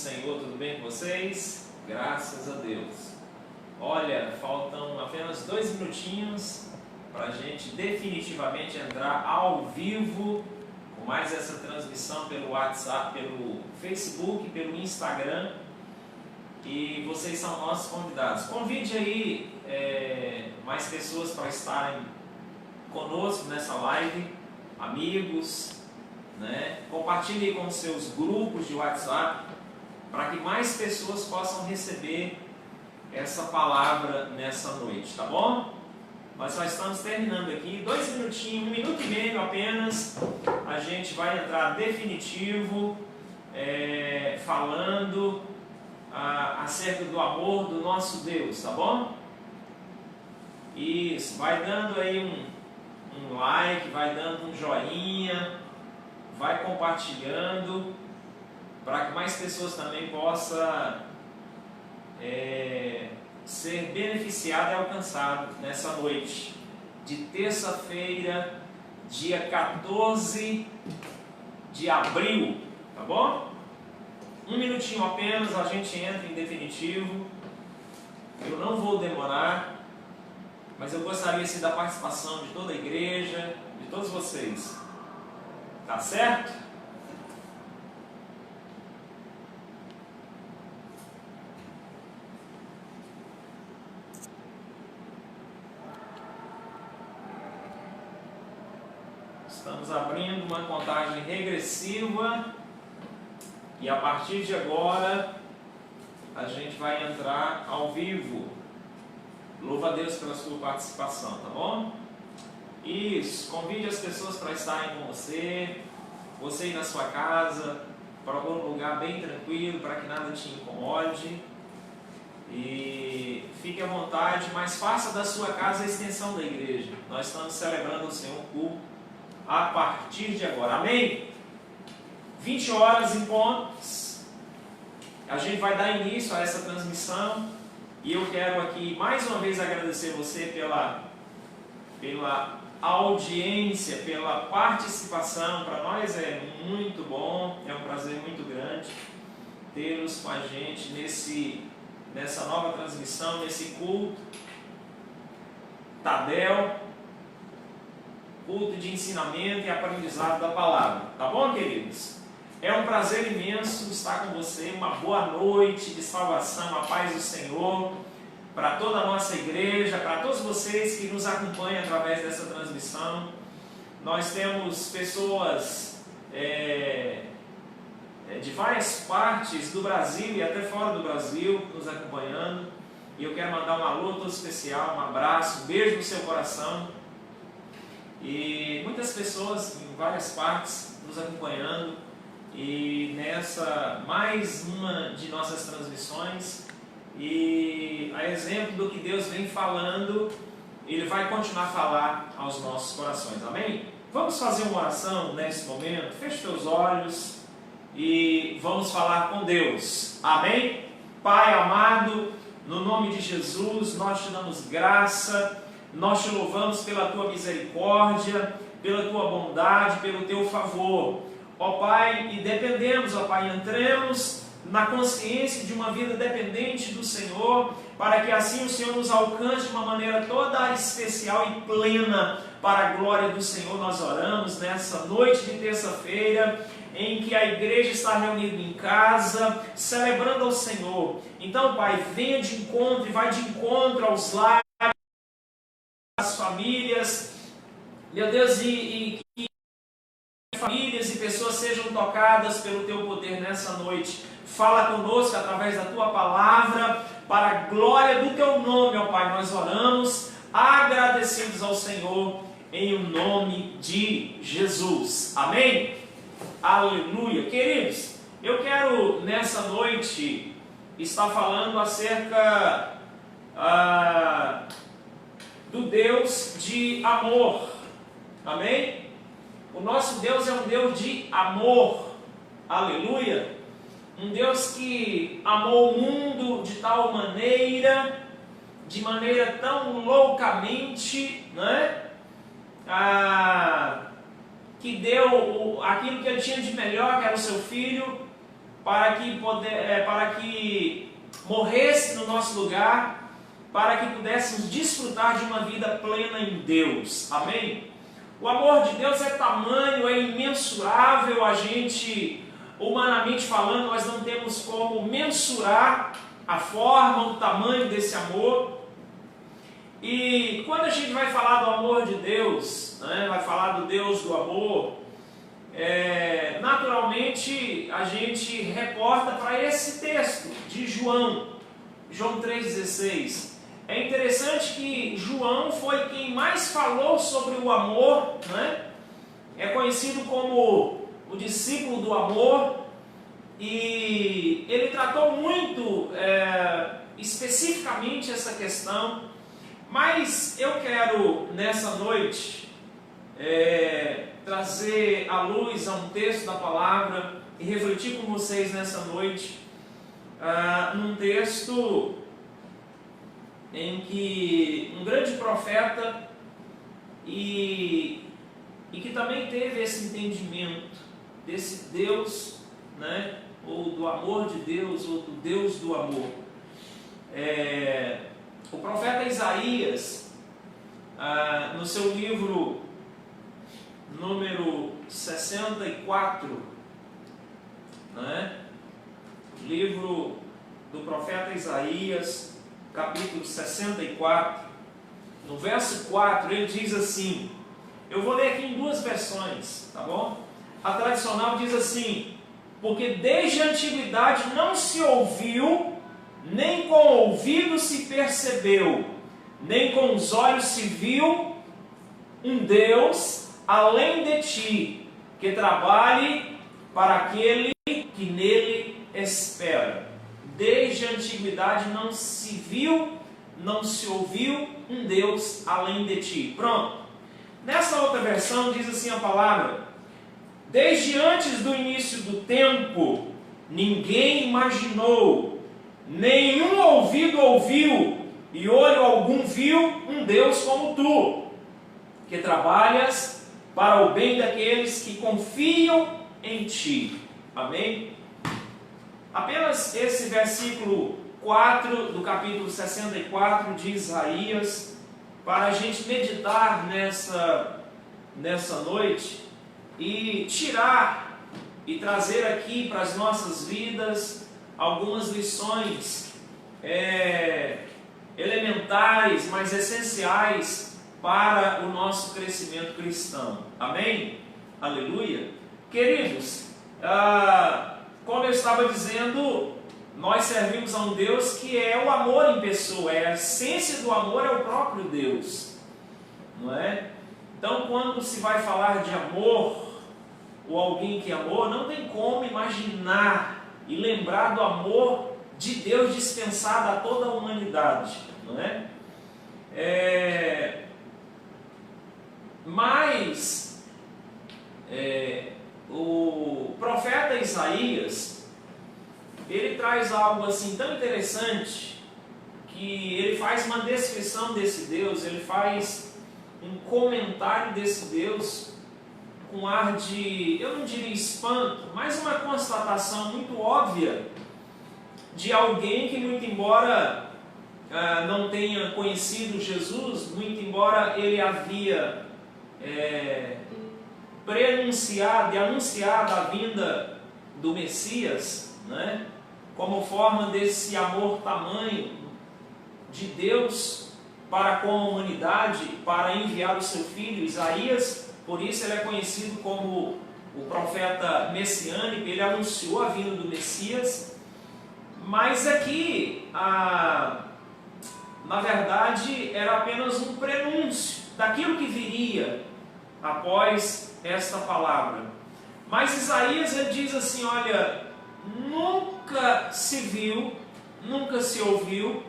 Senhor, tudo bem com vocês? Graças a Deus. Olha, faltam apenas 2 minutinhos para a gente definitivamente entrar ao vivo com mais essa transmissão pelo WhatsApp, pelo Facebook, pelo Instagram. E vocês são nossos convidados. Convide aí mais pessoas para estarem conosco nessa live, amigos, né? Compartilhe com seus grupos de WhatsApp para que mais pessoas possam receber essa palavra nessa noite, tá bom? Nós só estamos terminando aqui, 2 minutinhos, 1 minuto e meio apenas, a gente vai entrar definitivo, falando acerca do amor do nosso Deus, tá bom? Isso, vai dando aí um like, vai dando um joinha, vai compartilhando, para que mais pessoas também possam ser beneficiadas e alcançadas nessa noite de terça-feira, dia 14 de abril, tá bom? 1 minutinho apenas, a gente entra em definitivo. Eu não vou demorar, mas eu gostaria sim da participação de toda a igreja, de todos vocês. Tá certo? Estamos abrindo uma contagem regressiva e a partir de agora a gente vai entrar ao vivo. Louva a Deus pela sua participação, tá bom? Isso, convide as pessoas para estarem com você ir na sua casa, para algum lugar bem tranquilo, para que nada te incomode. E fique à vontade, mas faça da sua casa a extensão da igreja. Nós estamos celebrando o Senhor culto a partir de agora, amém? 20 horas em pontos, a gente vai dar início a essa transmissão. E eu quero aqui mais uma vez agradecer você pela audiência, pela participação. Para nós é muito bom, é um prazer muito grande tê-los com a gente nessa nova transmissão, nesse culto Tadel, culto de ensinamento e aprendizado da palavra. Tá bom, queridos? É um prazer imenso estar com você. Uma boa noite de salvação, a paz do Senhor para toda a nossa igreja, para todos vocês que nos acompanham através dessa transmissão. Nós temos pessoas de várias partes do Brasil e até fora do Brasil nos acompanhando. E eu quero mandar um alô todo especial, um abraço, um beijo no seu coração. E muitas pessoas em várias partes nos acompanhando. E nessa mais uma de nossas transmissões, e a exemplo do que Deus vem falando, Ele vai continuar a falar aos nossos corações, amém? Vamos fazer uma oração nesse momento, feche teus olhos e vamos falar com Deus, amém? Pai amado, no nome de Jesus, nós te damos graça, nós te louvamos pela tua misericórdia, pela tua bondade, pelo teu favor. Ó Pai, e dependemos, ó Pai, entremos na consciência de uma vida dependente do Senhor, para que assim o Senhor nos alcance de uma maneira toda especial e plena para a glória do Senhor. Nós oramos nessa noite de terça-feira, em que a igreja está reunida em casa, celebrando ao Senhor. Então, Pai, venha de encontro e vai de encontro aos lares, às famílias, meu Deus, e que famílias e pessoas sejam tocadas pelo Teu poder nessa noite. Fala conosco através da Tua palavra, para a glória do Teu nome, ó Pai. Nós oramos, agradecidos ao Senhor, em o nome de Jesus. Amém? Aleluia. Queridos, eu quero nessa noite estar falando acerca do Deus de amor. Amém? O nosso Deus é um Deus de amor, aleluia, um Deus que amou o mundo de tal maneira, de maneira tão loucamente, né? Que deu aquilo que Ele tinha de melhor, que era o seu Filho, para que morresse no nosso lugar, para que pudéssemos desfrutar de uma vida plena em Deus. Amém? O amor de Deus é tamanho, é imensurável. A gente, humanamente falando, nós não temos como mensurar a forma, o tamanho desse amor. E quando a gente vai falar do amor de Deus, né, vai falar do Deus do amor, naturalmente a gente reporta para esse texto de João 3,16. É interessante que João foi quem mais falou sobre o amor, né? É conhecido como o discípulo do amor, e ele tratou muito especificamente essa questão. Mas eu quero nessa noite trazer à luz a um texto da palavra e refletir com vocês nessa noite num texto em que um grande profeta e que também teve esse entendimento desse Deus, né, ou do amor de Deus, ou do Deus do amor. O profeta Isaías, no seu livro número 64, né, livro do profeta Isaías, capítulo 64, no verso 4, ele diz assim, eu vou ler aqui em duas versões, tá bom? A tradicional diz assim, porque desde a antiguidade não se ouviu, nem com o ouvido se percebeu, nem com os olhos se viu um Deus além de ti, que trabalhe para aquele que nele espera. Desde a antiguidade não se viu, não se ouviu um Deus além de ti. Pronto. Nessa outra versão diz assim a palavra, desde antes do início do tempo, ninguém imaginou, nenhum ouvido ouviu, e olho algum viu um Deus como tu, que trabalhas para o bem daqueles que confiam em ti. Amém? Apenas esse versículo 4 do capítulo 64 de Isaías, para a gente meditar nessa noite e tirar e trazer aqui para as nossas vidas algumas lições elementares, mas essenciais para o nosso crescimento cristão. Amém? Aleluia! Queridos, como eu estava dizendo, nós servimos a um Deus que é o amor em pessoa, a essência do amor é o próprio Deus, não é? Então, quando se vai falar de amor, ou alguém que amou, não tem como imaginar e lembrar do amor de Deus dispensado a toda a humanidade, não é? Mas o profeta Isaías, ele traz algo assim tão interessante, que ele faz uma descrição desse Deus, ele faz um comentário desse Deus com ar de, eu não diria espanto, mas uma constatação muito óbvia de alguém que, muito embora não tenha conhecido Jesus, muito embora ele havia prenunciado e anunciado a vinda do Messias, né, como forma desse amor tamanho de Deus para com a humanidade, para enviar o seu filho. Isaías, por isso ele é conhecido como o profeta messiânico, ele anunciou a vinda do Messias, mas aqui, na verdade, era apenas um prenúncio daquilo que viria após esta palavra. Mas Isaías, ele diz assim, olha, nunca se viu, nunca se ouviu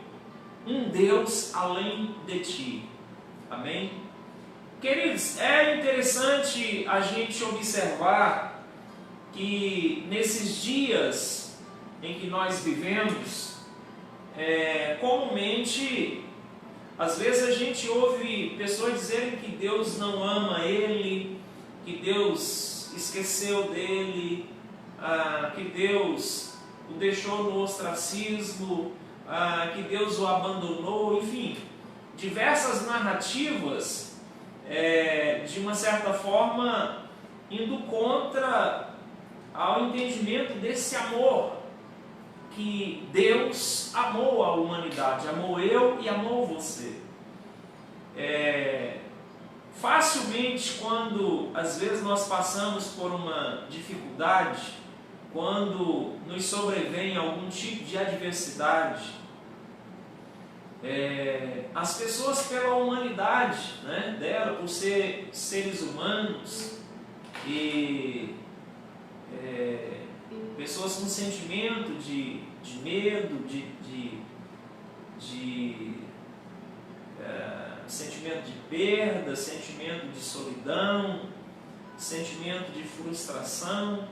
um Deus além de ti. Amém? Queridos, é interessante a gente observar que nesses dias em que nós vivemos, comumente, às vezes a gente ouve pessoas dizerem que Deus não ama ele, que Deus esqueceu dele, que Deus o deixou no ostracismo, que Deus o abandonou, enfim, diversas narrativas, de uma certa forma, indo contra ao entendimento desse amor que Deus amou a humanidade, amou eu e amou você. Facilmente, quando às vezes nós passamos por uma dificuldade, quando nos sobrevém algum tipo de adversidade, as pessoas, pela humanidade, né, dela, por ser seres humanos e pessoas com sentimento de medo, sentimento de perda, sentimento de solidão, sentimento de frustração,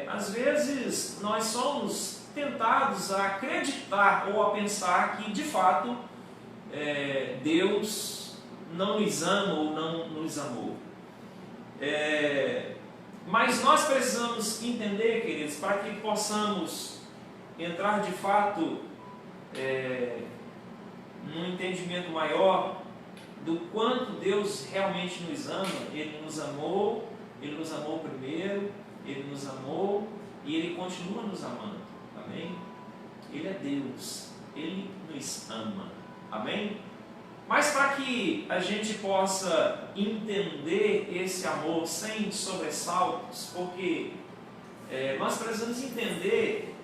às vezes nós somos tentados a acreditar ou a pensar que de fato Deus não nos ama ou não nos amou. Mas nós precisamos entender, queridos, para que possamos entrar de fato num entendimento maior do quanto Deus realmente nos ama. Ele nos amou primeiro, Ele nos amou e Ele continua nos amando. Amém? Ele é Deus, Ele nos ama. Amém? Mas para que a gente possa entender esse amor sem sobressaltos, porque nós precisamos entender,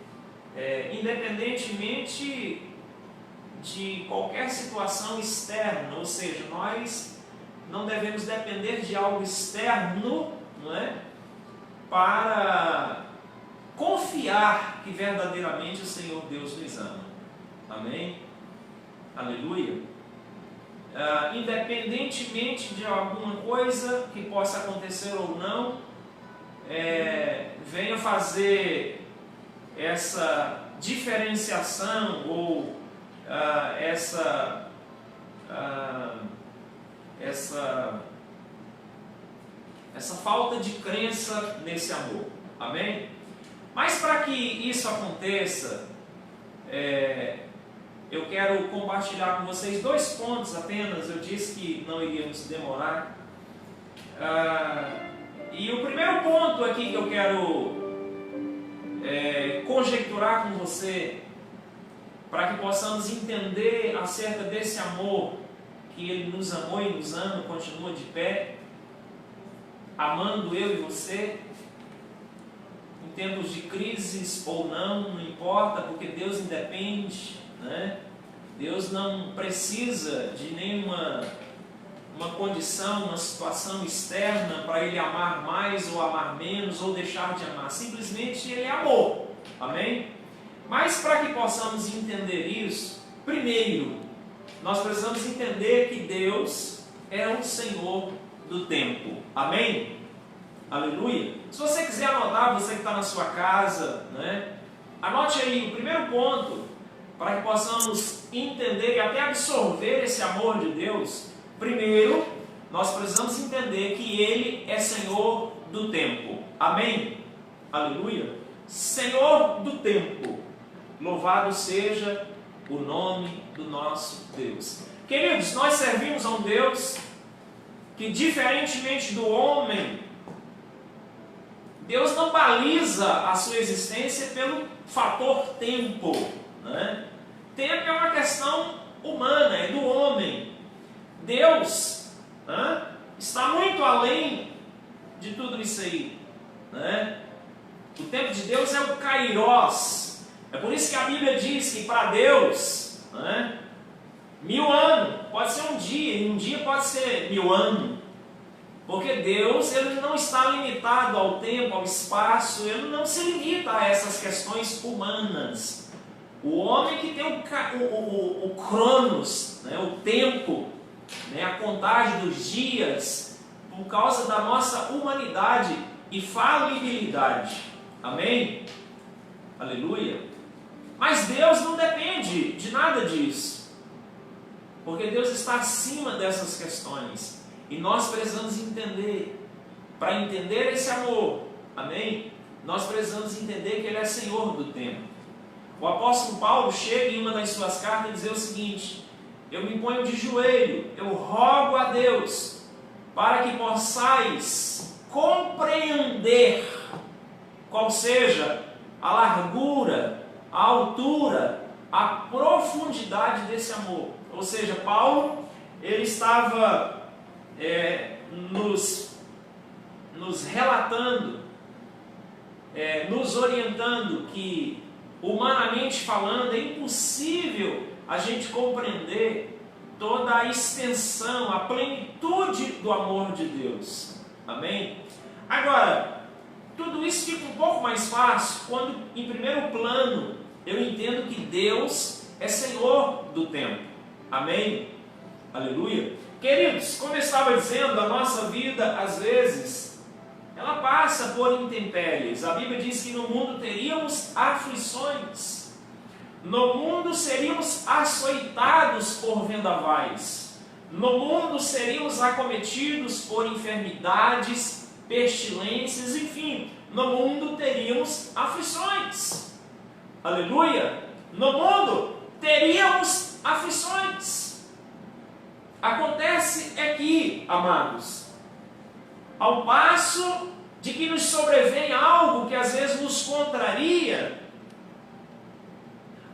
independentemente de qualquer situação externa, ou seja, nós não devemos depender de algo externo, não é? Para confiar que verdadeiramente o Senhor Deus nos ama. Amém? Aleluia. Independentemente de alguma coisa que possa acontecer ou não, venha fazer essa diferenciação ou essa falta de crença nesse amor. Amém? Mas para que isso aconteça, eu quero compartilhar com vocês 2 pontos apenas. Eu disse que não iríamos demorar. E o primeiro ponto aqui que eu quero conjecturar com você, para que possamos entender acerca desse amor, que Ele nos amou e nos ama, continua de pé, amando eu e você, em tempos de crises ou não importa, porque Deus independe, né? Deus não precisa de nenhuma condição, uma situação externa para Ele amar mais ou amar menos ou deixar de amar. Simplesmente Ele é amor. Amém? Mas para que possamos entender isso, primeiro, nós precisamos entender que Deus é o Senhor do tempo. Amém? Aleluia? Se você quiser anotar, você que está na sua casa, né? Anote aí o primeiro ponto, para que possamos entender e até absorver esse amor de Deus. Primeiro, nós precisamos entender que Ele é Senhor do tempo. Amém? Aleluia? Senhor do tempo. Louvado seja o nome do nosso Deus. Queridos, nós servimos a um Deus que, diferentemente do homem, Deus não baliza a sua existência pelo fator tempo, né? Tempo é uma questão humana, é do homem. Deus, né, está muito além de tudo isso aí, né? O tempo de Deus é o Kairos. É por isso que a Bíblia diz que para Deus, né, 1000 anos pode ser um dia, e um dia pode ser 1000 anos. Porque Deus, Ele não está limitado ao tempo, ao espaço, Ele não se limita a essas questões humanas. O homem que tem o cronos, né, o tempo, né, a contagem dos dias, por causa da nossa humanidade e falibilidade. Amém? Aleluia? Mas Deus não depende de nada disso, porque Deus está acima dessas questões. E nós precisamos entender, para entender esse amor, amém? nós precisamos entender que Ele é Senhor do tempo. O apóstolo Paulo chega em uma das suas cartas e diz o seguinte: eu me ponho de joelho, eu rogo a Deus para que possais compreender qual seja a largura, a altura, a profundidade desse amor. Ou seja, Paulo, ele estava nos relatando, nos orientando que, humanamente falando, é impossível a gente compreender toda a extensão, a plenitude do amor de Deus. Amém? Agora, tudo isso fica um pouco mais fácil quando, em primeiro plano, eu entendo que Deus é Senhor do tempo. Amém? Aleluia. Queridos, como eu estava dizendo, a nossa vida, às vezes, ela passa por intempéries. A Bíblia diz que no mundo teríamos aflições. No mundo seríamos açoitados por vendavais. No mundo seríamos acometidos por enfermidades, pestilências, enfim. No mundo teríamos aflições. Aleluia! No mundo teríamos aflições. Acontece aqui, amados, ao passo de que nos sobrevém algo que às vezes nos contraria,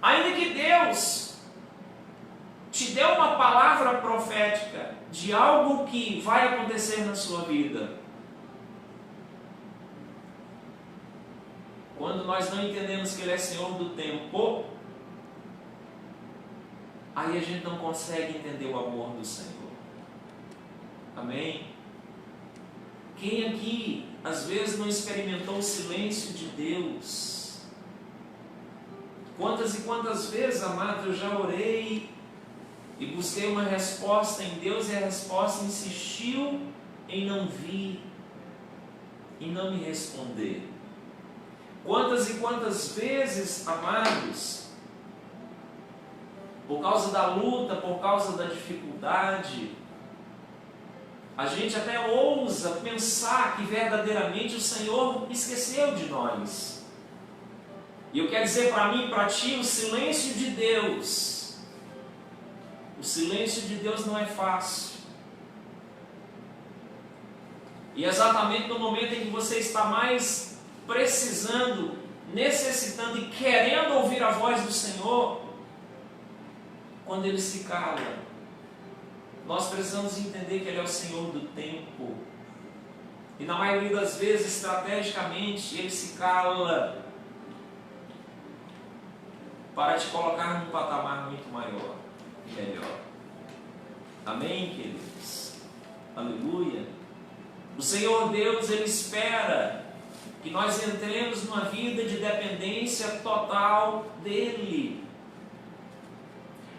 ainda que Deus te dê uma palavra profética de algo que vai acontecer na sua vida, quando nós não entendemos que Ele é Senhor do tempo, aí a gente não consegue entender o amor do Senhor. Amém? Quem aqui, às vezes, não experimentou o silêncio de Deus? Quantas e quantas vezes, amado, eu já orei e busquei uma resposta em Deus e a resposta insistiu em não vir, em não me responder. Quantas e quantas vezes, amados, por causa da luta, por causa da dificuldade, a gente até ousa pensar que verdadeiramente o Senhor esqueceu de nós. E eu quero dizer para mim e para ti, o silêncio de Deus, o silêncio de Deus não é fácil. E exatamente no momento em que você está mais precisando, necessitando e querendo ouvir a voz do Senhor, quando Ele se cala, nós precisamos entender que Ele é o Senhor do tempo. E na maioria das vezes, estrategicamente, Ele se cala para te colocar num patamar muito maior e melhor. Amém, queridos? Aleluia. O Senhor Deus, Ele espera que nós entremos numa vida de dependência total dEle.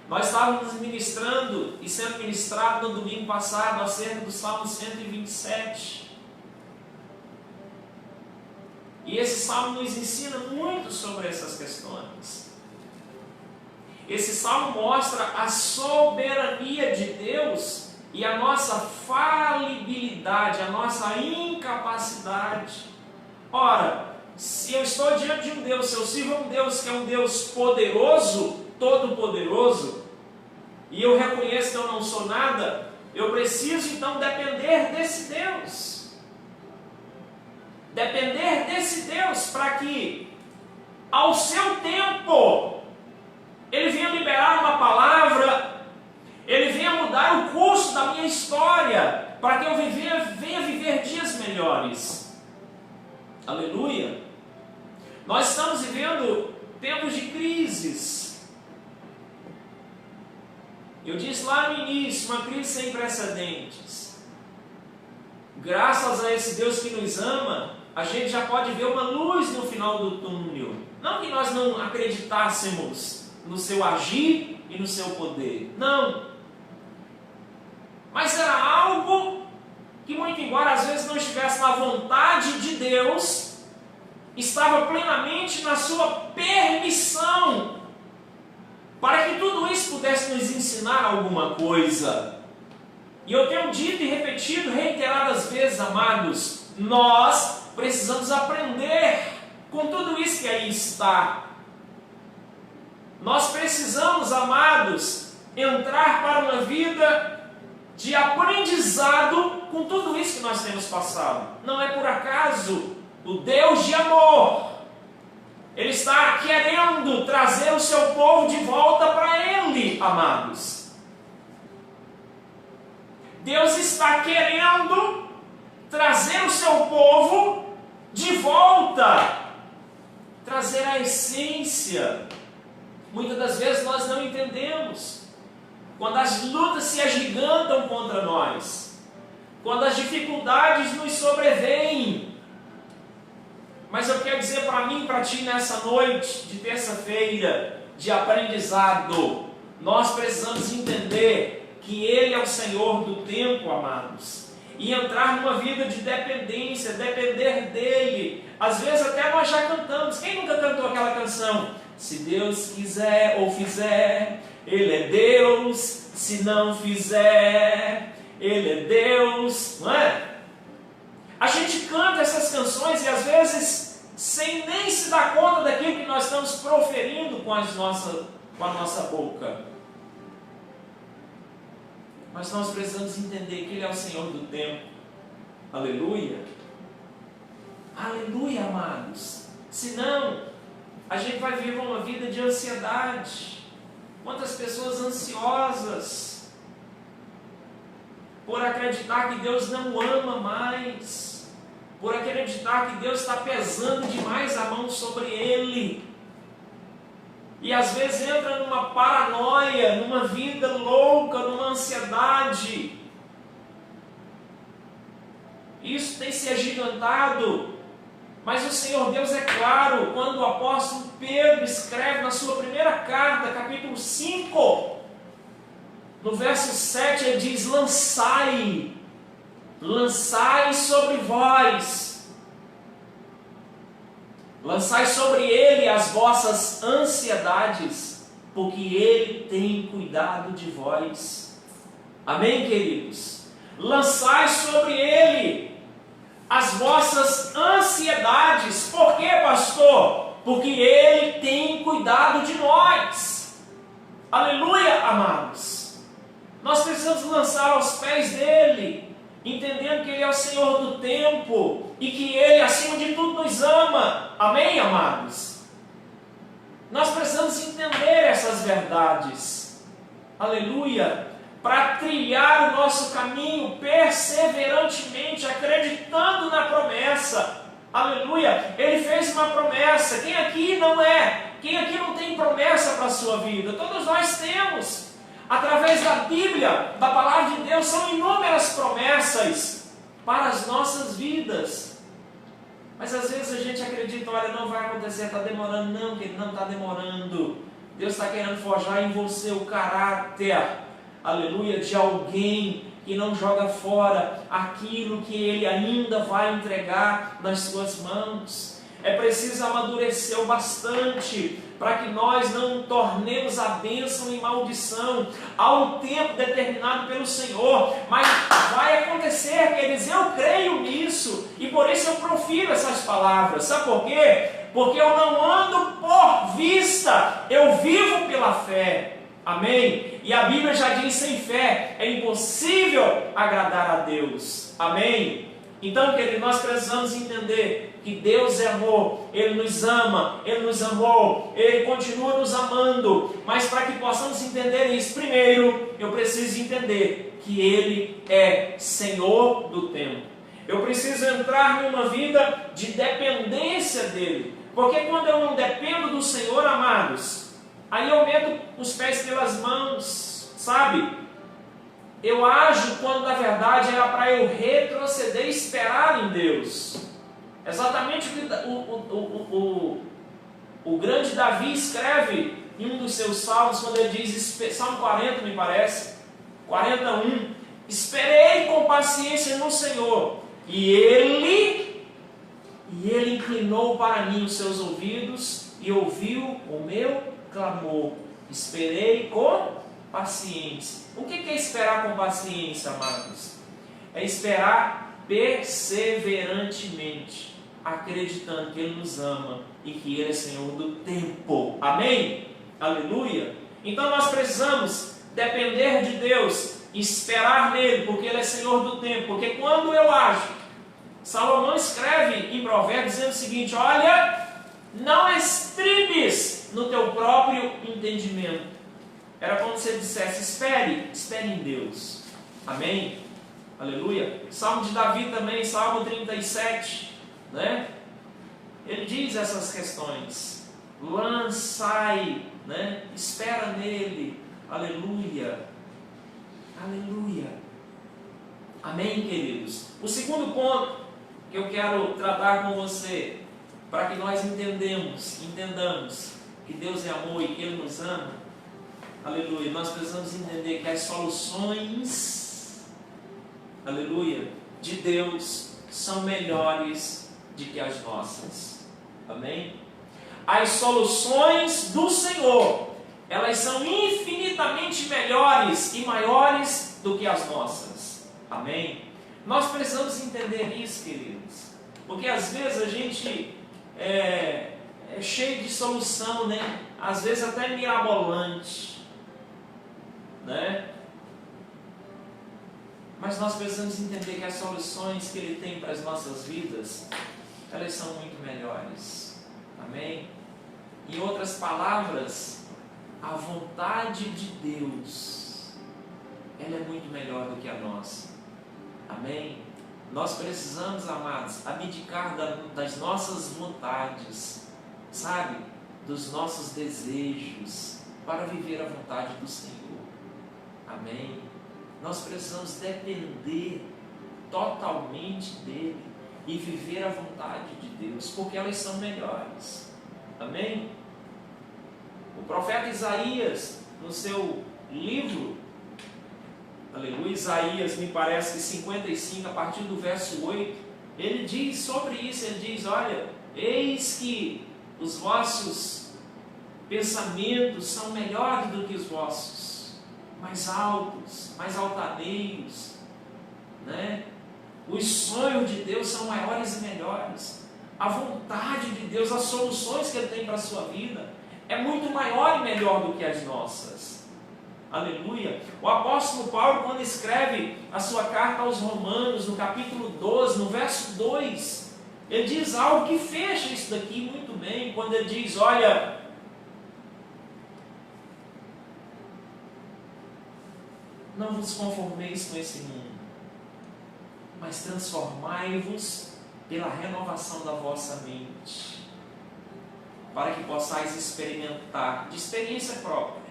Nós estávamos ministrando e sendo ministrado no domingo passado acerca do Salmo 127. E esse Salmo nos ensina muito sobre essas questões. Esse Salmo mostra a soberania de Deus e a nossa falibilidade, a nossa incapacidade. Ora, se eu estou diante de um Deus, se eu sirvo a um Deus que é um Deus poderoso, todo-poderoso, e eu reconheço que eu não sou nada, eu preciso então depender desse Deus. Depender desse Deus para que, ao seu tempo, Ele venha liberar uma palavra, Ele venha mudar o curso da minha história, para que eu venha viver dias melhores. Aleluia! Nós estamos vivendo tempos de crises. Eu disse lá no início, uma crise sem precedentes. Graças a esse Deus que nos ama, a gente já pode ver uma luz no final do túnel. Não que nós não acreditássemos no seu agir e no seu poder. Não. Mas era algo que, muito embora às vezes não estivesse na vontade de Deus, estava plenamente na sua permissão, para que tudo isso pudesse nos ensinar alguma coisa. E eu tenho dito e repetido reiteradas vezes, amados, nós precisamos aprender com tudo isso que aí está, nós precisamos, amados, entrar para uma vida de aprendizado com tudo isso que nós temos passado. Não é por acaso o Deus de amor, Ele está querendo trazer o seu povo de volta para Ele, amados. Deus está querendo trazer o seu povo de volta, trazer a essência. Muitas das vezes nós não entendemos. Quando as lutas se agigantam contra nós, quando as dificuldades nos sobrevêm. Mas eu quero dizer para mim e para ti nessa noite de terça-feira, de aprendizado, nós precisamos entender que Ele é o Senhor do tempo, amados, e entrar numa vida de dependência, depender dEle. Às vezes até nós já cantamos. Quem nunca cantou aquela canção? Se Deus quiser ou fizer, Ele é Deus. Se não fizer, Ele é Deus. Não é? A gente canta essas canções e às vezes sem nem se dar conta daquilo que nós estamos proferindo com a nossa boca. Mas nós precisamos entender que Ele é o Senhor do tempo. Aleluia. Aleluia, amados. Senão, a gente vai viver uma vida de ansiedade. Quantas pessoas ansiosas por acreditar que Deus não ama mais, por acreditar que Deus está pesando demais a mão sobre ele. E às vezes entra numa paranoia, numa vida louca, numa ansiedade. Isso tem se agigantado. Mas o Senhor Deus é claro, quando o apóstolo Pedro escreve na sua primeira carta, capítulo 5, no verso 7, ele diz: lançai sobre vós, lançai sobre ele as vossas ansiedades, porque ele tem cuidado de vós. Amém, queridos? Lançai sobre ele as vossas ansiedades. Por quê, pastor? Porque ele tem cuidado de nós. Aleluia, amados. Nós precisamos lançar aos pés dele, entendendo que Ele é o Senhor do tempo e que Ele, acima de tudo, nos ama. Amém, amados? Nós precisamos entender essas verdades. Aleluia! Para trilhar o nosso caminho perseverantemente, acreditando na promessa. Aleluia! Ele fez uma promessa. Quem aqui não é? Quem aqui não tem promessa para a sua vida? Todos nós temos. Através da Bíblia, da Palavra de Deus, são inúmeras promessas para as nossas vidas. Mas às vezes a gente acredita: olha, não vai acontecer, está demorando. Não, que não está demorando. Deus está querendo forjar em você o caráter, aleluia, de alguém que não joga fora aquilo que Ele ainda vai entregar nas suas mãos. É preciso amadurecer o bastante para que nós não tornemos a bênção em maldição. Há um tempo determinado pelo Senhor, mas vai acontecer, queridos. Eu creio nisso e por isso eu profiro essas palavras. Sabe por quê? Porque eu não ando por vista, eu vivo pela fé. Amém? E a Bíblia já diz: sem fé é impossível agradar a Deus. Amém? Então, querido, nós precisamos entender que Deus é amor, Ele nos ama, Ele nos amou, Ele continua nos amando. Mas para que possamos entender isso, primeiro, eu preciso entender que Ele é Senhor do tempo. Eu preciso entrar numa vida de dependência dEle. Porque quando eu não dependo do Senhor, amados, aí eu meto os pés pelas mãos, sabe? Eu ajo quando na verdade era para eu retroceder e esperar em Deus. Exatamente o que o grande Davi escreve em um dos seus salmos, quando ele diz, Salmo 40 me parece, 41, esperei com paciência no Senhor, e Ele inclinou para mim os seus ouvidos e ouviu o meu clamor. Esperei com paciência. O que é esperar com paciência, amados? É esperar perseverantemente. acreditando que Ele nos ama e que Ele é Senhor do tempo. Amém? Aleluia! Então nós precisamos depender de Deus, esperar nele, porque Ele é Senhor do tempo. Porque quando eu ajo, Salomão escreve em Provérbios dizendo o seguinte: olha, não estribes no teu próprio entendimento. Era como se ele dissesse: espere em Deus. Amém? Aleluia. Salmo de Davi também, Salmo 37, né? Ele diz essas questões: lançai, né? Espera nele. Aleluia. Aleluia. Amém, queridos? O segundo ponto que eu quero tratar com você, para que nós entendamos que Deus é amor e que Ele nos ama. Aleluia. Nós precisamos entender que as soluções, aleluia, de Deus são melhores do que as nossas. Amém? As soluções do Senhor, elas são infinitamente melhores e maiores do que as nossas. Amém? Nós precisamos entender isso, queridos. Porque às vezes a gente é cheio de solução, né? Às vezes até mirabolante, né? Mas nós precisamos entender que as soluções que Ele tem para as nossas vidas, elas são muito melhores. Amém? Em outras palavras, a vontade de Deus, ela é muito melhor do que a nossa. Amém? Nós precisamos, amados, abdicar das nossas vontades, sabe? Dos nossos desejos, para viver a vontade do Senhor. Amém? Nós precisamos depender totalmente dEle e viver a vontade de Deus, porque elas são melhores. Amém? O profeta Isaías, no seu livro, aleluia, Isaías, me parece que 55, a partir do verso 8, ele diz sobre isso, ele diz: olha, eis que os vossos pensamentos são melhores do que os vossos, mais altos, mais altaneiros, né? Os sonhos de Deus são maiores e melhores. A vontade de Deus, as soluções que Ele tem para a sua vida, é muito maior e melhor do que as nossas. Aleluia. O apóstolo Paulo, quando escreve a sua carta aos Romanos, no capítulo 12, no verso 2, ele diz algo que fecha isso daqui muito bem, quando ele diz: olha, não vos conformeis com esse mundo, mas transformai-vos pela renovação da vossa mente, para que possais experimentar, de experiência própria,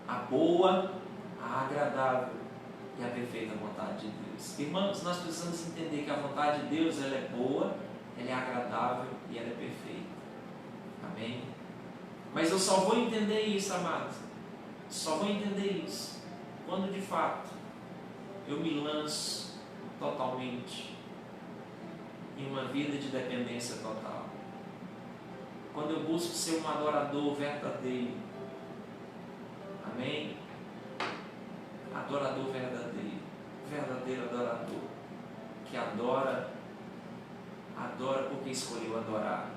a boa, a agradável e a perfeita vontade de Deus. Irmãos, nós precisamos entender que a vontade de Deus, ela é boa, ela é agradável e ela é perfeita. Amém? Mas eu só vou entender isso, amados, só vou entender isso quando de fato eu me lanço totalmente em uma vida de dependência total. Quando eu busco ser um adorador verdadeiro. Amém? Adorador verdadeiro. Verdadeiro adorador. Que adora porque escolheu adorar.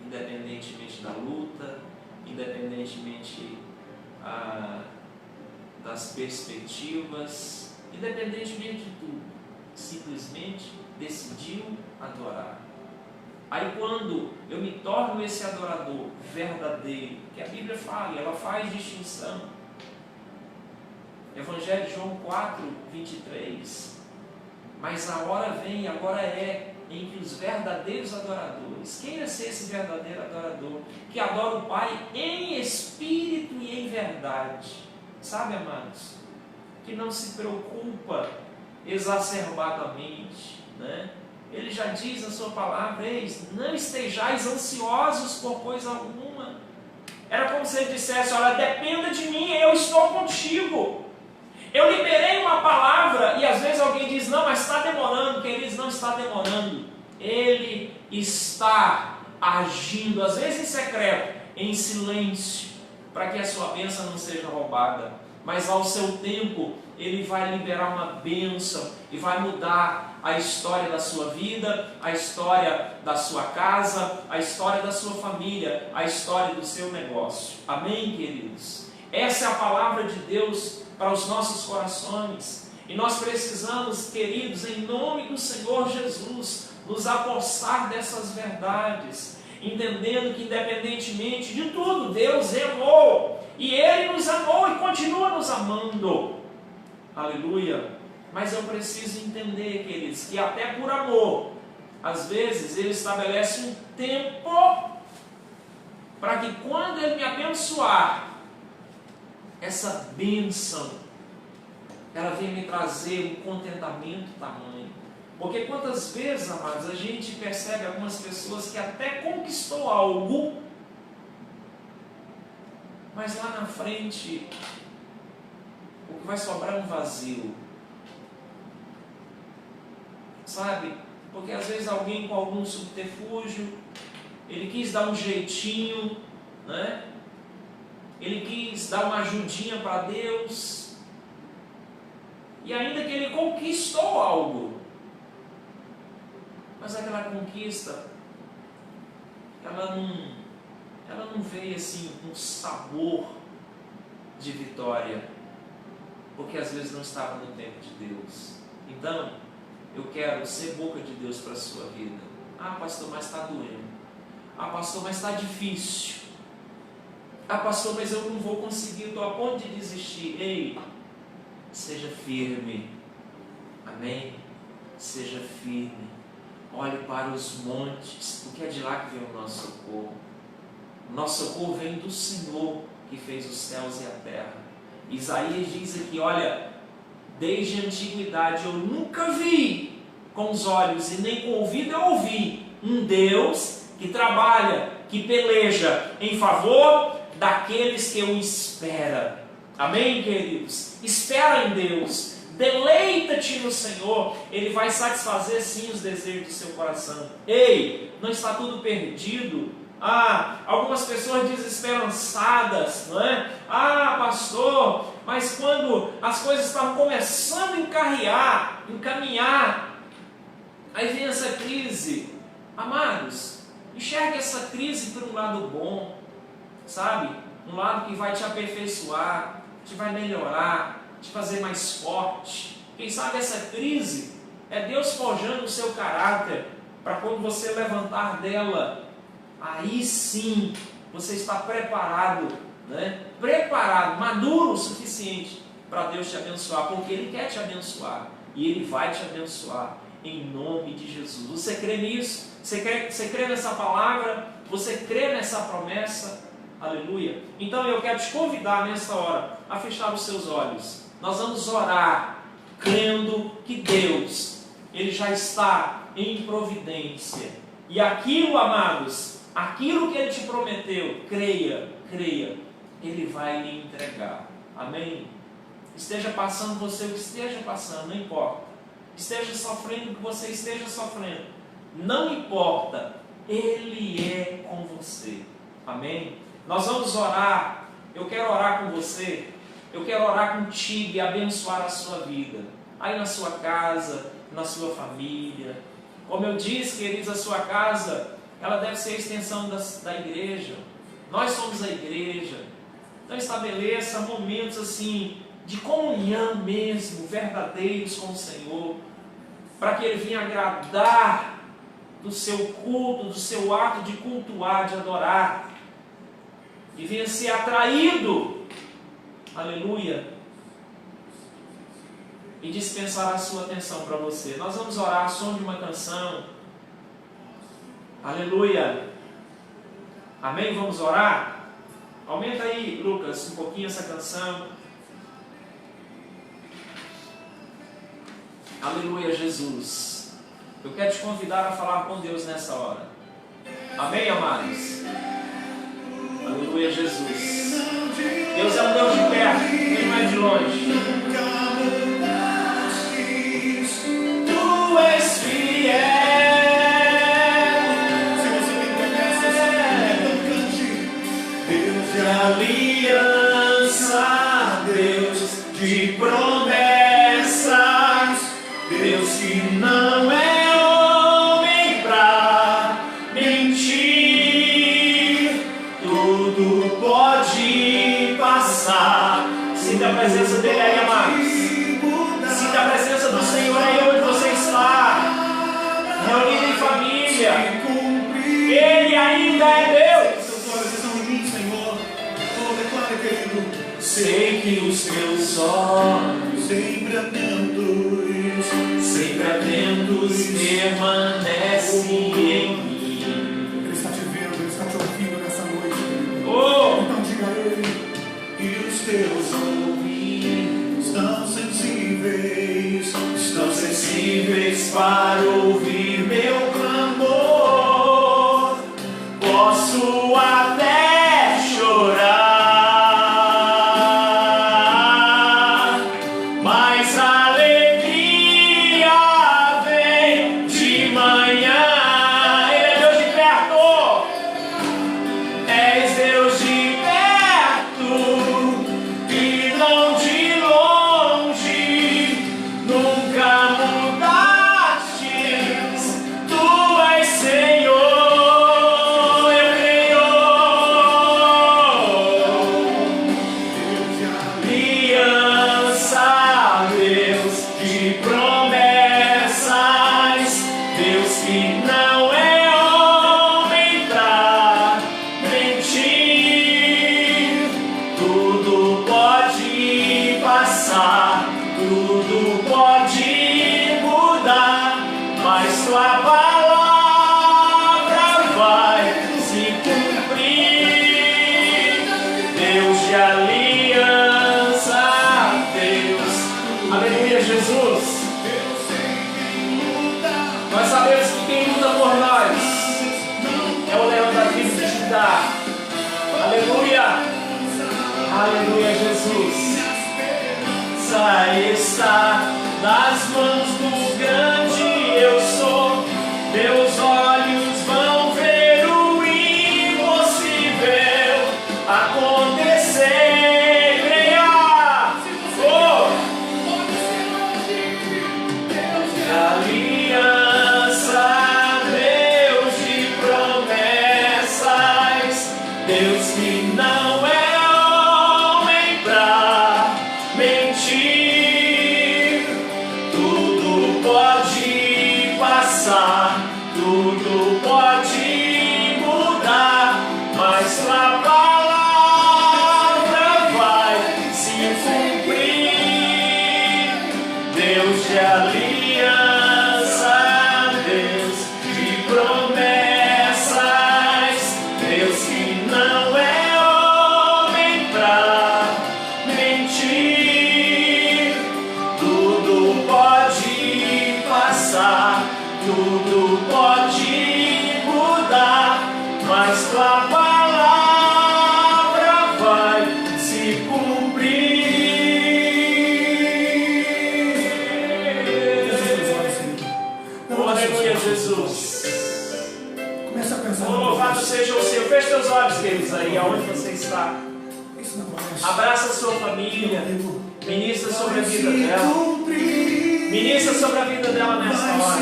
Independentemente da luta, independentemente das perspectivas, independentemente de tudo. Simplesmente decidiu adorar. Aí quando eu me torno esse adorador verdadeiro, que a Bíblia fala, ela faz distinção. Evangelho de João 4, 23. Mas a hora vem, agora é, em que os verdadeiros adoradores, quem é esse verdadeiro adorador? Que adora o Pai em espírito e em verdade. Sabe, amados? Que não se preocupa exacerbadamente, né? Ele já diz na sua palavra: eis, não estejais ansiosos por coisa alguma. Era como se ele dissesse: olha, dependa de mim, eu estou contigo. Eu liberei uma palavra, e às vezes alguém diz: não, mas está demorando. Queridos, não está demorando. Ele está agindo, às vezes em secreto, em silêncio, para que a sua bênção não seja roubada. mas ao seu tempo Ele vai liberar uma bênção e vai mudar a história da sua vida, a história da sua casa, a história da sua família, a história do seu negócio. Amém, queridos? Essa é a palavra de Deus para os nossos corações. E nós precisamos, queridos, em nome do Senhor Jesus, nos apossar dessas verdades, entendendo que independentemente de tudo, Deus amou, e Ele nos amou e continua nos amando. Aleluia! Mas eu preciso entender, queridos, que até por amor, às vezes Ele estabelece um tempo para que quando Ele me abençoar, essa bênção, ela venha me trazer um contentamento tamanho. Porque quantas vezes, amados, a gente percebe algumas pessoas que até conquistou algo, mas lá na frente, o que vai sobrar é um vazio. Sabe? Porque às vezes alguém com algum subterfúgio, ele quis dar um jeitinho, né? Ele quis dar uma ajudinha para Deus, e ainda que ele conquistou algo, mas aquela conquista, ela não veio assim com sabor de vitória, porque às vezes não estava no tempo de Deus. Então, eu quero ser boca de Deus para a sua vida. Ah, pastor, mas está doendo. Ah, pastor, mas está difícil. Ah, pastor, mas eu não vou conseguir, estou a ponto de desistir. Ei, seja firme. Amém? Seja firme. Olhe para os montes, porque é de lá que vem o nosso socorro. O nosso socorro vem do Senhor, que fez os céus e a terra. Isaías diz aqui, olha, desde a antiguidade eu nunca vi com os olhos e nem com o ouvido eu ouvi um Deus que trabalha, que peleja em favor daqueles que o esperam. Amém, queridos? Espera em Deus. Deleita-te no Senhor, Ele vai satisfazer sim os desejos do seu coração. Ei, não está tudo perdido. Ah, algumas pessoas desesperançadas, não é? Ah, pastor, mas quando as coisas estavam começando a encaminhar, aí vem essa crise. Amados, enxergue essa crise por um lado bom, sabe? Um lado que vai te aperfeiçoar, te vai melhorar, te fazer mais forte. Quem sabe essa crise é Deus forjando o seu caráter, para quando você levantar dela, aí sim você está preparado, né? Preparado, maduro o suficiente para Deus te abençoar, porque Ele quer te abençoar e Ele vai te abençoar em nome de Jesus. Você crê nisso? Você crê nessa palavra? Você crê nessa promessa? Aleluia! Então eu quero te convidar nessa hora a fechar os seus olhos. Nós vamos orar crendo que Deus, Ele já está em providência. E aquilo, amados, aquilo que Ele te prometeu, creia, Ele vai lhe entregar. Amém? Esteja passando você o que esteja passando, não importa. Esteja sofrendo o que você esteja sofrendo, não importa. Ele é com você. Amém? Nós vamos orar. Eu quero orar com você. Eu quero orar contigo e abençoar a sua vida. Aí na sua casa, na sua família. Como eu disse, queridos, a sua casa, ela deve ser a extensão da igreja. Nós somos a igreja. Então estabeleça momentos assim, de comunhão mesmo, verdadeiros com o Senhor, para que Ele venha agradar do seu culto, do seu ato de cultuar, de adorar, e venha ser atraído, aleluia, e dispensar a sua atenção para você. Nós vamos orar, som de uma canção, aleluia, amém? Vamos orar? Aumenta aí, Lucas, um pouquinho essa canção. Aleluia, Jesus. Eu quero te convidar a falar com Deus nessa hora. Amém, amados? Aleluia, Jesus. Deus é um Deus de perto, nem mais de longe. Tu és fiel. Se você me conhece, então cante. Deus de aliança, Deus de promessas, Deus que não é homem pra mentir, tudo pode passar. Sinta a presença dele aí, amados. Sinta a presença do Senhor aí onde você está, reunido em família. Ele ainda é Deus. Seus olhos estão em mim, Senhor. Oh, declare, querido. Sei que os teus olhos Sempre atentos permanecem em mim. Ele está te vendo, Ele está te ouvindo nessa noite. Oh! Então diga a Ele. E os teus ouvidos estão sensíveis para ouvir meu clamor. Posso até chorar, mas a alegria vem de manhã. Ele é Deus de perto, és Deus de perto e não de longe. Nunca mudastes, tu és Senhor. Eu creio. Aliança, Deus de promessas, Deus que não é homem pra mentir. Tudo pode passar, tudo pode mudar, mas tua palavra vai se cumprir. Deus de aliança, Deus. Aleluia, Jesus. Nós sabemos que quem luta por nós é o leão da tribo de Judá. Aleluia. Aleluia, Jesus. Está nas mãos do grande eu sou. Meus olhos vão ver o impossível acontecer. Creia. Oh! Aliança, Deus de promessas, Deus que não é homem pra mentir. Tudo pode passar, tudo pode mudar, mas tua palavra vai se cumprir. Deus de aliança, Deus de promessas, Deus que não é homem pra mentir. Tudo pode passar, tudo pode mudar, mas tua palavra vai se cumprir. Oh, aleluia, Jesus. Comece a pensar. Oh, louvado seja o Senhor. Feche teus olhos, queridos, aí aonde você está. Isso na promessa. Abraça a sua família. Ministra sobre a vida dela. Ministra sobre a vida dela nessa hora.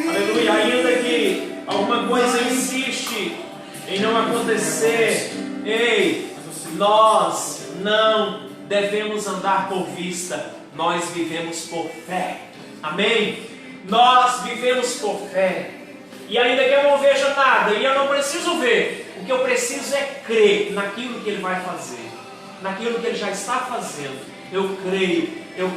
Aleluia. Ainda que alguma coisa insiste em não acontecer, ei, nós não devemos andar por vista, nós vivemos por fé. Amém? Nós vivemos por fé. E ainda que eu não veja nada, e eu não preciso ver, o que eu preciso é crer naquilo que Ele vai fazer, naquilo que Ele já está fazendo. Eu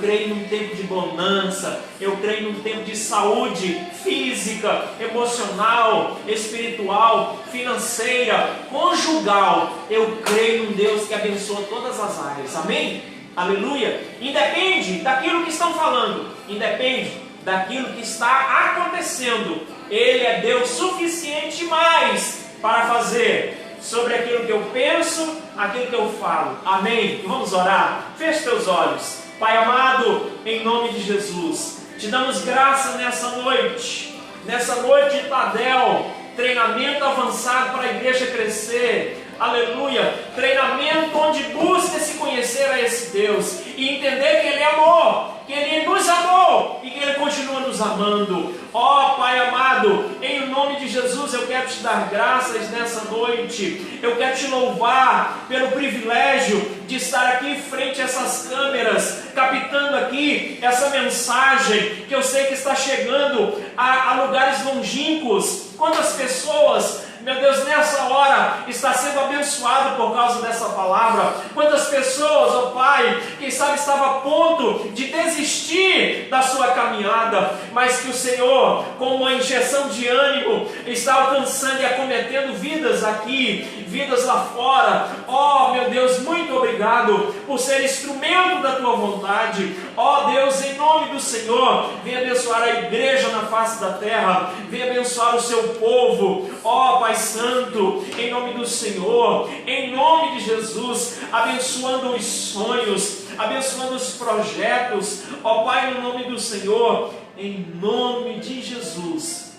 creio num tempo de bonança, eu creio num tempo de saúde física, emocional, espiritual, financeira, conjugal. Eu creio num Deus que abençoa todas as áreas, amém? Aleluia! Independe daquilo que estão falando, independe daquilo que está acontecendo, Ele é Deus suficiente mais para fazer sobre aquilo que eu penso, aquilo que eu falo. Amém? Vamos orar? Feche teus olhos. Pai amado, em nome de Jesus, te damos graça nessa noite de Tadel, treinamento avançado para a igreja crescer. Aleluia, treinamento onde busca se conhecer a esse Deus e entender que Ele é amor, que Ele nos amou e que Ele continua nos amando. Ó Pai amado, em nome de Jesus eu quero te dar graças nessa noite. Eu quero te louvar pelo privilégio de estar aqui em frente a essas câmeras, captando aqui essa mensagem que eu sei que está chegando a lugares longínquos. Quantas pessoas, meu Deus, nessa hora está sendo abençoado por causa dessa palavra. Quantas pessoas, ó Pai, quem sabe estava a ponto de desistir da sua caminhada, mas que o Senhor, com uma injeção de ânimo, está alcançando e acometendo vidas aqui, vidas lá fora. Ó meu Deus, muito obrigado por ser instrumento da tua vontade. Ó Deus, em nome do Senhor, vem abençoar a igreja na face da terra, vem abençoar o seu povo. Ó Pai Santo, em nome do Senhor, em nome de Jesus, abençoando os sonhos, abençoando os projetos. Ó Pai, no nome do Senhor, em nome de Jesus,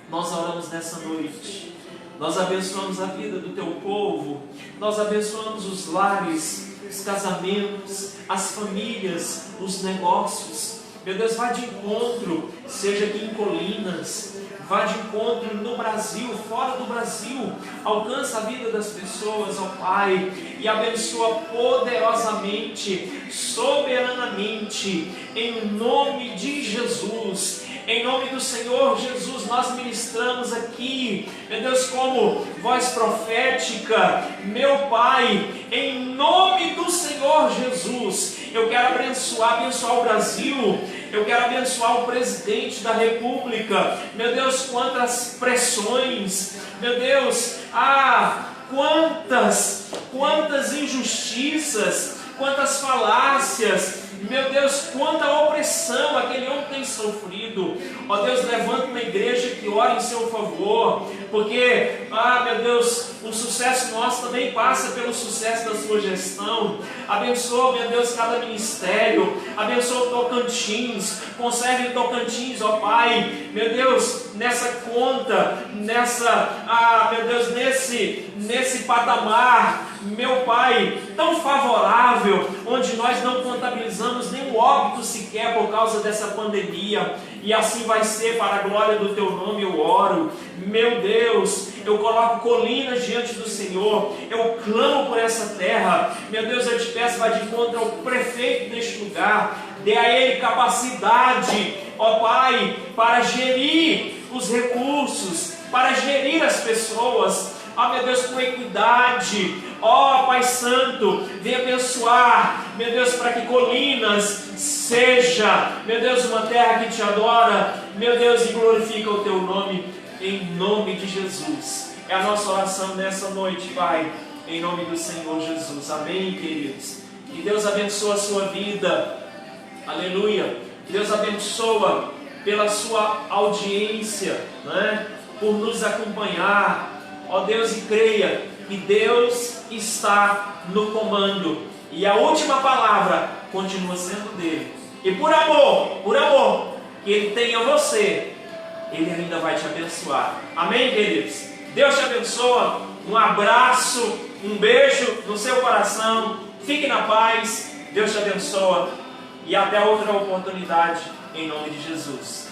nós oramos nessa noite. Nós abençoamos a vida do teu povo, nós abençoamos os lares, os casamentos, as famílias, os negócios. Meu Deus, vá de encontro, seja aqui em Colinas, vá de encontro no Brasil, fora do Brasil, alcança a vida das pessoas, ó Pai, e abençoa poderosamente, soberanamente, em nome de Jesus. Em nome do Senhor Jesus, nós ministramos aqui, meu Deus, como voz profética, meu Pai, em nome do Senhor Jesus, eu quero abençoar o Brasil, eu quero abençoar o presidente da República. Meu Deus, quantas pressões, meu Deus, quantas injustiças, quantas falácias, meu Deus, quanta opressão aquele homem tem sofrido. Ó Deus, levanta uma igreja que ora em seu favor, porque, meu Deus, o sucesso nosso também passa pelo sucesso da sua gestão. Abençoa, meu Deus, cada ministério, abençoa o Tocantins, conserve o Tocantins, ó Pai, meu Deus, nessa conta, meu Deus, nesse patamar, meu Pai, tão favorável, onde nós não contabilizamos nenhum óbito sequer por causa dessa pandemia, e assim vai ser para a glória do teu nome. Eu oro, meu Deus, eu coloco Colinas diante do Senhor, eu clamo por essa terra. Meu Deus, eu te peço, vá de encontro ao prefeito deste lugar, dê a ele capacidade, ó Pai, para gerir os recursos, para gerir as pessoas, ó meu Deus, com equidade. Ó Pai Santo, vem abençoar, meu Deus, para que Colinas seja, meu Deus, uma terra que te adora, meu Deus, e glorifica o teu nome, em nome de Jesus. É a nossa oração nessa noite, Pai, em nome do Senhor Jesus. Amém, queridos. Que Deus abençoe a sua vida, aleluia. Deus abençoa pela sua audiência, né? Por nos acompanhar, ó Deus, e creia que Deus está no comando, e a última palavra continua sendo dele, e por amor que ele tem a você, ele ainda vai te abençoar. Amém, queridos? Deus te abençoa, um abraço, um beijo no seu coração, fique na paz, Deus te abençoa, e até outra oportunidade, em nome de Jesus.